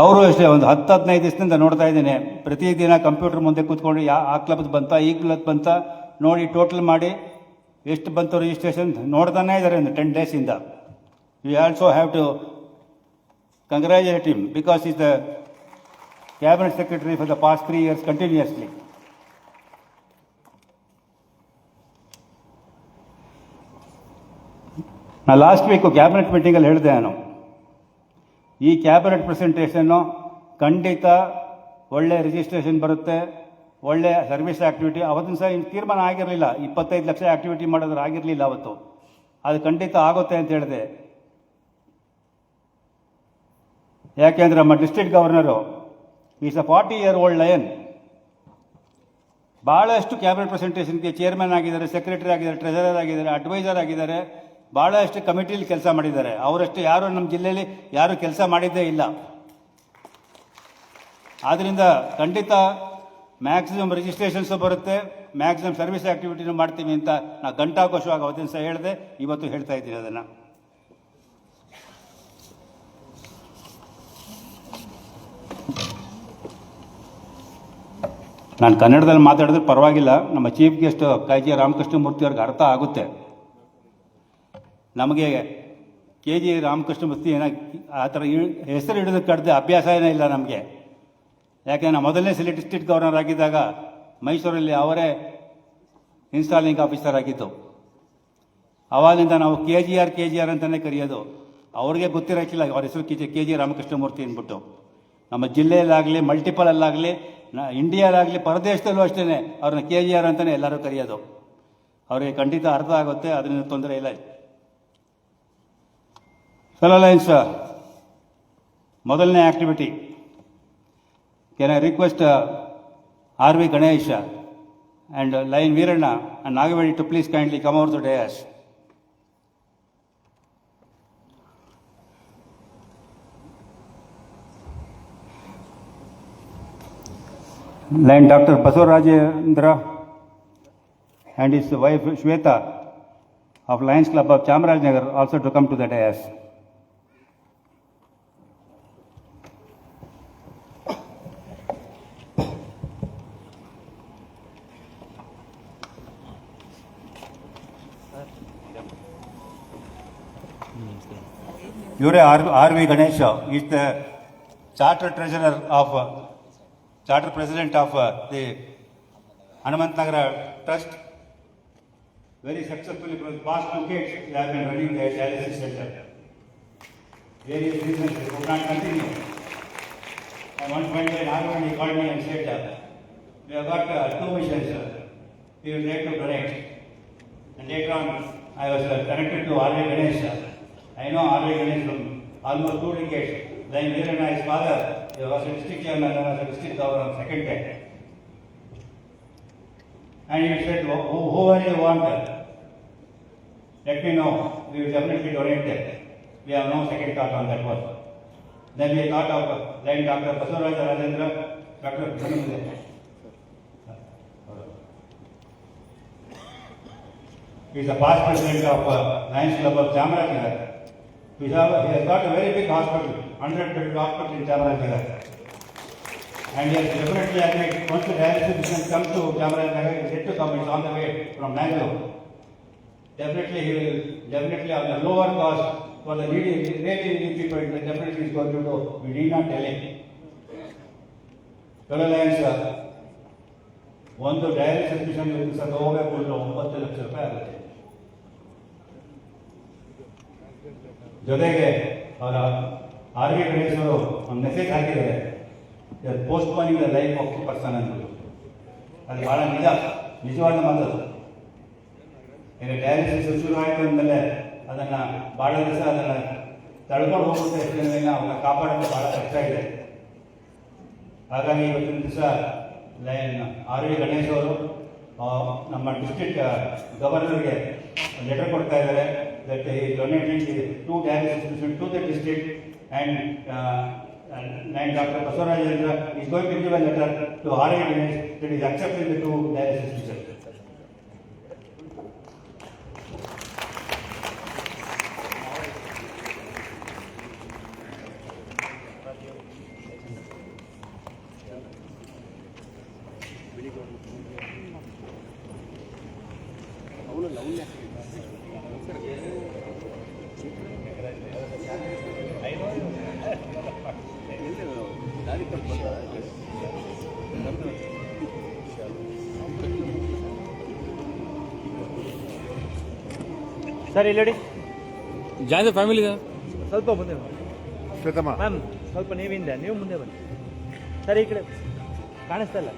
ಅವರು ಅಷ್ಟೇ ಒಂದು 10-15 ದಿವಸದಿಂದ ನೋಡ್ತಾ ಇದ್ದೀನಿ. ಪ್ರತಿದಿನ ಕಂಪ್ಯೂಟರ್ ಮುಂದೆ ಕೂತ್ಕೊಂಡು ಆ ಕ್ಲಬ್ದು ಬಂತ, ಈ ಕ್ಲಬ್ ಬಂತ ನೋಡಿ ಟೋಟಲ್ ಮಾಡಿ ಎಷ್ಟು ಬಂತು ರಿಜಿಸ್ಟ್ರೇಷನ್ ನೋಡ್ತಾನೆ ಇದ್ದಾರೆ ಒಂದು 10 ಡೇಸಿಂದ. We also have to congratulate him because is the cabinet secretary for the past 3 years continuously. ನಾನು ಲಾಸ್ಟ್ ವೀಕು ಕ್ಯಾಬಿನೆಟ್ ಮೀಟಿಂಗಲ್ಲಿ ಹೇಳಿದೆ, ನಾನು ಈ ಕ್ಯಾಬಿನೆಟ್ ಪ್ರೆಸೆಂಟೇಷನ್ನು ಖಂಡಿತ ಒಳ್ಳೆ ರಿಜಿಸ್ಟ್ರೇಷನ್ ಬರುತ್ತೆ, ಒಳ್ಳೆ ಸರ್ವಿಸ್ ಆ್ಯಕ್ಟಿವಿಟಿ. ಅವತ್ತಿನ ಸಹ ಇನ್ನು ತೀರ್ಮಾನ ಆಗಿರಲಿಲ್ಲ, 25 ಲಕ್ಷ ಆ್ಯಕ್ಟಿವಿಟಿ ಮಾಡೋದ್ರೆ ಆಗಿರಲಿಲ್ಲ ಅವತ್ತು. ಅದು ಖಂಡಿತ ಆಗುತ್ತೆ ಅಂತ ಹೇಳಿದೆ. ಯಾಕೆಂದರೆ ನಮ್ಮ district governor is a 40-year-old lion. ಭಾಳಷ್ಟು ಕ್ಯಾಬಿನೆಟ್ ಪ್ರೆಸೆಂಟೇಷನ್ಗೆ ಚೇರ್ಮನ್ ಆಗಿದ್ದಾರೆ, ಸೆಕ್ರೆಟರಿ ಆಗಿದ್ದಾರೆ, ಟ್ರೆಜರರ್ ಆಗಿದ್ದಾರೆ, ಅಡ್ವೈಸರ್ ಆಗಿದ್ದಾರೆ, ಭಾಳಷ್ಟು ಕಮಿಟಿಲಿ ಕೆಲಸ ಮಾಡಿದ್ದಾರೆ. ಅವರಷ್ಟು ಯಾರು ನಮ್ಮ ಜಿಲ್ಲೆಯಲ್ಲಿ ಯಾರೂ ಕೆಲಸ ಮಾಡಿದ್ದೇ ಇಲ್ಲ. ಆದ್ದರಿಂದ ಖಂಡಿತ ಮ್ಯಾಕ್ಸಿಮಮ್ ರಿಜಿಸ್ಟ್ರೇಷನ್ಸು ಬರುತ್ತೆ, ಮ್ಯಾಕ್ಸಿಮಮ್ ಸರ್ವಿಸ್ ಆ್ಯಕ್ಟಿವಿಟಿನೂ ಮಾಡ್ತೀವಿ ಅಂತ ನಾನು ಘಂಟಾಘೋಷವಾಗಿ ಅವತ್ತಿನ ಸಹ ಹೇಳಿದೆ, ಇವತ್ತು ಹೇಳ್ತಾ ಇದ್ದೀನಿ ಅದನ್ನು. ನಾನು ಕನ್ನಡದಲ್ಲಿ ಮಾತಾಡಿದ್ರೆ ಪರವಾಗಿಲ್ಲ, ನಮ್ಮ ಚೀಫ್ ಗೆಸ್ಟ್ KG ರಾಮಕೃಷ್ಣಮೂರ್ತಿ ಅವ್ರಿಗೆ ಅರ್ಥ ಆಗುತ್ತೆ. ನಮಗೆ KG ರಾಮಕೃಷ್ಣಮೂರ್ತಿ ಆ ಥರ ಹೆಸರು ಹಿಡಿದು ಕಡ್ದು ಅಭ್ಯಾಸ ಏನೇ ಇಲ್ಲ ನಮಗೆ. ಯಾಕೆಂದರೆ ನಾನು ಮೊದಲನೇ ಸಲ ಡಿಸ್ಟ್ರಿಕ್ಟ್ ಗವರ್ನರ್ ಆಗಿದ್ದಾಗ ಮೈಸೂರಲ್ಲಿ ಅವರೇ ಇನ್ಸ್ಟಾಲಿಂಗ್ ಆಫೀಸರ್ ಆಗಿದ್ದು. ಆವಾಗಿಂದ ನಾವು KGR ಅಂತಲೇ ಕರೆಯೋದು. ಅವ್ರಿಗೆ ಗೊತ್ತಿರೋಕ್ಕಿಲ್ಲ ಅವ್ರ ಹೆಸರು KG ರಾಮಕೃಷ್ಣಮೂರ್ತಿ ಅಂದ್ಬಿಟ್ಟು. ನಮ್ಮ ಜಿಲ್ಲೆಯಲ್ಲಾಗಲಿ ಮಲ್ಟಿಪಲಲ್ಲಾಗಲಿ ಇಂಡಿಯಾಲಾಗಲಿ ಪರದೇಶದಲ್ಲೂ ಅಷ್ಟೇ ಅವ್ರನ್ನ KGR ಅಂತಲೇ ಎಲ್ಲರೂ ಕರೆಯೋದು. ಅವರಿಗೆ ಖಂಡಿತ ಅರ್ಥ ಆಗುತ್ತೆ, ಅದರಿಂದ ತೊಂದರೆ ಇಲ್ಲ. ಸೋಲಾರ್ ಲೈನ್ಸ್ ಮೊದಲನೇ activity. Can I request R.V. Ganesh and Lion Veeranna and Nagavedi to please kindly come over to dais. Lion Dr. Basavarajendra and his wife Shweta of Lions Club of Chamarajanagar also to come to the dais. R.V. Ganesh is the charter president of the Hanumantnagara Trust. Very successfully for the past 2 decades, they have been running the dialysis center. Various reasons they could not continue. And one point day, Nagavedi called me and said, we have got 2 missions, we would like to donate. And later on, I was connected to R.V. Ganesh. I know R.V. Ganesh from almost 2 decades. Lion Veeranna, his father, he was a district chairman and was a district governor second time. And he said, whoever you want, let me know. We will definitely donate that. We have no second thought on that one. Then we thought of Lion Dr. Basavarajendra, Dr. Bhanumade. He is the past president of Lions Club of Chamarajanagar. He has got a very big hospital, 100-bedded hospital in Chamarajanagar. And he has definitely agreed, once the dialysis mission comes to Chamarajanagar, he is yet to come, it's on the way from Bangalore. Definitely he will, definitely on the lower cost for the really needy people, definitely is going to do. We need not tell him. Fellow Lions, ಒಂದು dialysis mission ಸಹ ಹೋಗಬೇಕು ಅಂದ್ರೆ 9 ಲಕ್ಷ ರೂಪಾಯಿ ಆಗುತ್ತೆ. ಜೊತೆಗೆ ಅವರ R.V. Ganesh ಅವರು ಒಂದು ಮೆಸೇಜ್ ಹಾಕಿದ್ದಾರೆ, postponing the life of the person ಅಂದ್ಬಿಟ್ಟು. ಅದು ಭಾಳ ನಿಜವಾದ ಮಾತದು. ಈಗ ಡಯಾಲಿಸಿಸ್ ಶುರು ಆಯಿತು ಅಂದಮೇಲೆ ಅದನ್ನು ಭಾಳ ದಿವಸ ಅದನ್ನು ತಳ್ಕೊಂಡು ಹೋಗುತ್ತೆ, ಅವನ್ನ ಕಾಪಾಡೋದು ಭಾಳ ಕಷ್ಟ ಇದೆ. ಹಾಗಾಗಿ ಇವತ್ತಿನ ದಿವಸ R.V. Ganesh ಅವರು ನಮ್ಮ ಡಿಸ್ಟ್ರಿಕ್ಟ್ ಗವರ್ನರ್ಗೆ ಲೆಟರ್ ಕೊಡ್ತಾ ಇದ್ದಾರೆ that he is donating 2 dialysis machines to the district, and Dr. Basavarajendra is going to give a letter to R.V. Ganesh that is accepting the 2 dialysis machines. Sir ಇಲ್ಲಿ ನೋಡಿ ಜಾಯ್ದ family ಸ್ವಲ್ಪ ಮುಂದೆ ಶ್ವೇತಮ್ಮ ma'am ಸ್ವಲ್ಪ ನೀವಿಂದ ನೀವು ಮುಂದೆ ಬನ್ನಿ ಸರ್ ಈ ಕಡೆ ಕಾಣಿಸ್ತಾ ಇಲ್ಲ